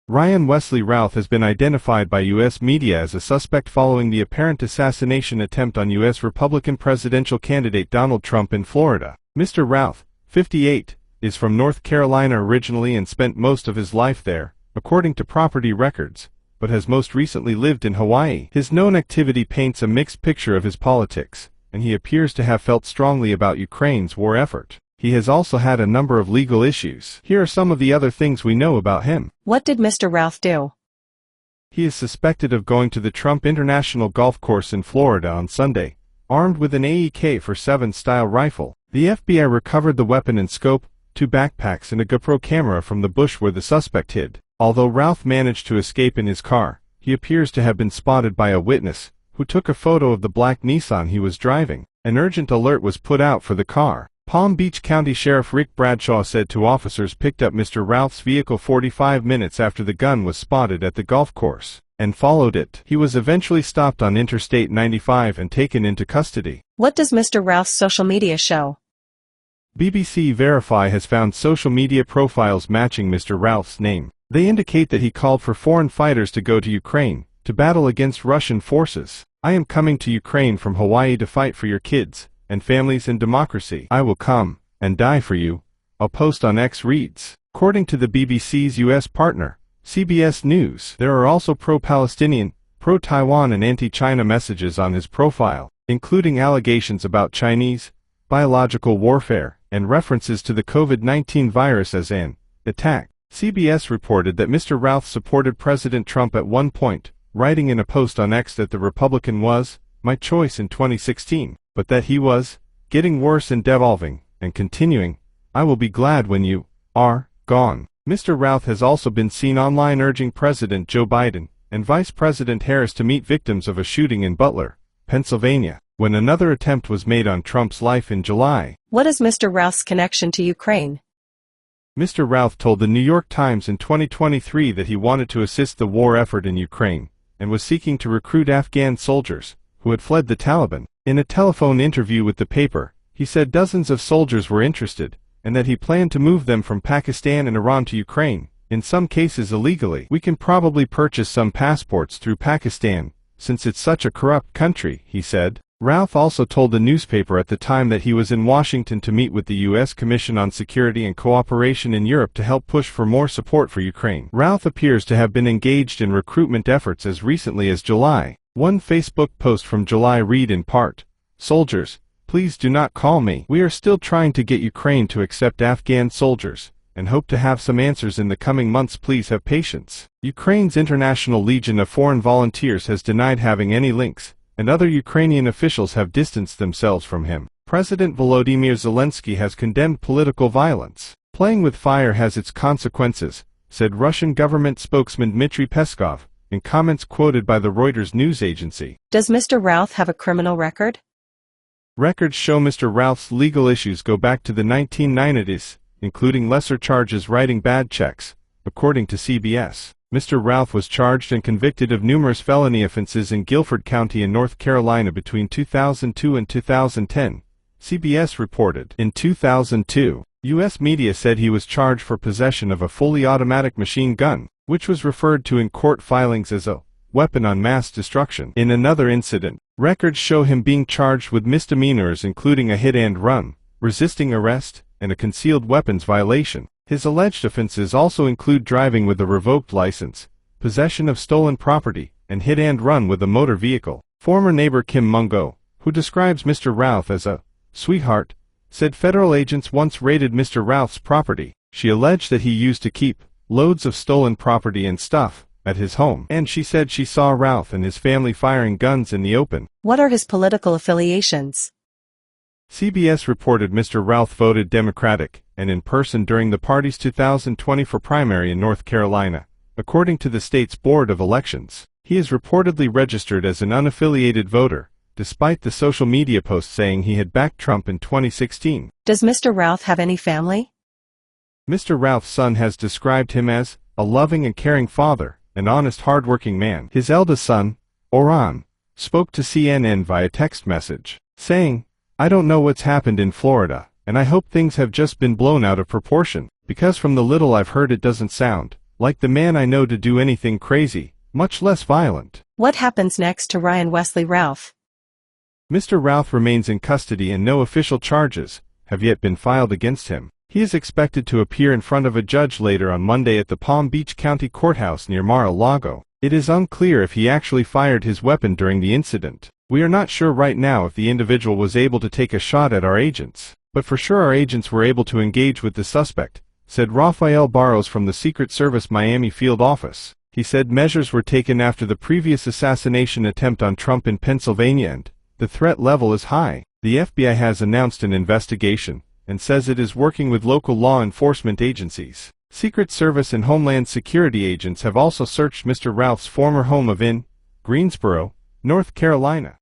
Ryan Wesley Routh has been identified by U.S. media as a suspect following the apparent assassination attempt on U.S. Republican presidential candidate Donald Trump in Florida. Mr. Routh, 58, is from North Carolina originally and spent most of his life there, according to property records, but has most recently lived in Hawaii. His known activity paints a mixed picture of his politics, and he appears to have felt strongly about Ukraine's war effort. He has also had a number of legal issues. Here are some of the other things we know about him. What did Mr. Routh do? He is suspected of going to the Trump International Golf Course in Florida on Sunday, armed with an AK-47 style rifle. The FBI recovered the weapon and scope, 2 backpacks and a GoPro camera from the bush where the suspect hid. Although Routh managed to escape in his car, he appears to have been spotted by a witness, who took a photo of the black Nissan he was driving. An urgent alert was put out for the car. Palm Beach County Sheriff Rick Bradshaw said two officers picked up Mr. Routh's vehicle 45 minutes after the gun was spotted at the golf course, and followed it. He was eventually stopped on Interstate 95 and taken into custody. What does Mr. Routh's social media show? BBC Verify has found social media profiles matching Mr. Routh's name. They indicate that he called for foreign fighters to go to Ukraine, to battle against Russian forces. "I am coming to Ukraine from Hawaii to fight for your kids and families and democracy. I will come and die for you," a post on X reads. According to the BBC's U.S. partner, CBS News, there are also pro-Palestinian, pro-Taiwan and anti-China messages on his profile, including allegations about Chinese biological warfare and references to the COVID-19 virus as an attack. CBS reported that Mr. Routh supported President Trump at one point, writing in a post on X that the Republican was my choice in 2016, but that he was getting worse and devolving, and continuing, "I will be glad when you are gone." Mr. Routh has also been seen online urging President Joe Biden and Vice President Harris to meet victims of a shooting in Butler, Pennsylvania, when another attempt was made on Trump's life in July. What is Mr. Routh's connection to Ukraine? Mr. Routh told the New York Times in 2023 that he wanted to assist the war effort in Ukraine, and was seeking to recruit Afghan soldiers who had fled the Taliban. In a telephone interview with the paper, he said dozens of soldiers were interested, and that he planned to move them from Pakistan and Iran to Ukraine, in some cases illegally. "We can probably purchase some passports through Pakistan, since it's such a corrupt country," he said. Routh also told the newspaper at the time that he was in Washington to meet with the U.S. Commission on Security and Cooperation in Europe to help push for more support for Ukraine. Routh appears to have been engaged in recruitment efforts as recently as July. One Facebook post from July read in part, "Soldiers, please do not call me. We are still trying to get Ukraine to accept Afghan soldiers, and hope to have some answers in the coming months. Please have patience." Ukraine's International Legion of Foreign Volunteers has denied having any links, and other Ukrainian officials have distanced themselves from him. President Volodymyr Zelensky has condemned political violence. "Playing with fire has its consequences," said Russian government spokesman Dmitry Peskov, in comments quoted by the Reuters news agency. Does Mr. Routh have a criminal record? Records show Mr. Routh's legal issues go back to the 1990s, including lesser charges writing bad checks, according to CBS. Mr. Routh was charged and convicted of numerous felony offenses in Guilford County in North Carolina between 2002 and 2010, CBS reported. In 2002, U.S. media said he was charged for possession of a fully automatic machine gun, which was referred to in court filings as a weapon on mass destruction. In another incident, records show him being charged with misdemeanors including a hit and run, resisting arrest, and a concealed weapons violation. His alleged offenses also include driving with a revoked license, possession of stolen property, and hit and run with a motor vehicle. Former neighbor Kim Mungo, who describes Mr. Routh as a sweetheart, said federal agents once raided Mr. Routh's property. She alleged that he used to keep loads of stolen property and stuff at his home, and she said she saw Routh and his family firing guns in the open. What are his political affiliations? CBS reported Mr. Routh voted Democratic and in person during the party's 2024 primary in North Carolina, according to the state's Board of Elections. He is reportedly registered as an unaffiliated voter, despite the social media post saying he had backed Trump in 2016. Does Mr. Routh have any family? Mr. Routh's son has described him as a loving and caring father, an honest, hard-working man. His eldest son, Oran, spoke to CNN via text message, saying, "I don't know what's happened in Florida, and I hope things have just been blown out of proportion, because from the little I've heard it doesn't sound like the man I know to do anything crazy, much less violent. What happens next to Ryan Wesley Routh? Mr. Routh remains in custody and no official charges have yet been filed against him. He is expected to appear in front of a judge later on Monday at the Palm Beach County Courthouse near Mar-a-Lago. It is unclear if he actually fired his weapon during the incident. We are not sure right now if the individual was able to take a shot at our agents, but for sure our agents were able to engage with the suspect, said Rafael Barros from the Secret Service Miami field office. He said measures were taken after the previous assassination attempt on Trump in Pennsylvania and the threat level is high. The FBI has announced an investigation and says it is working with local law enforcement agencies. Secret Service and Homeland Security agents have also searched Mr. Routh's former home in Greensboro, North Carolina.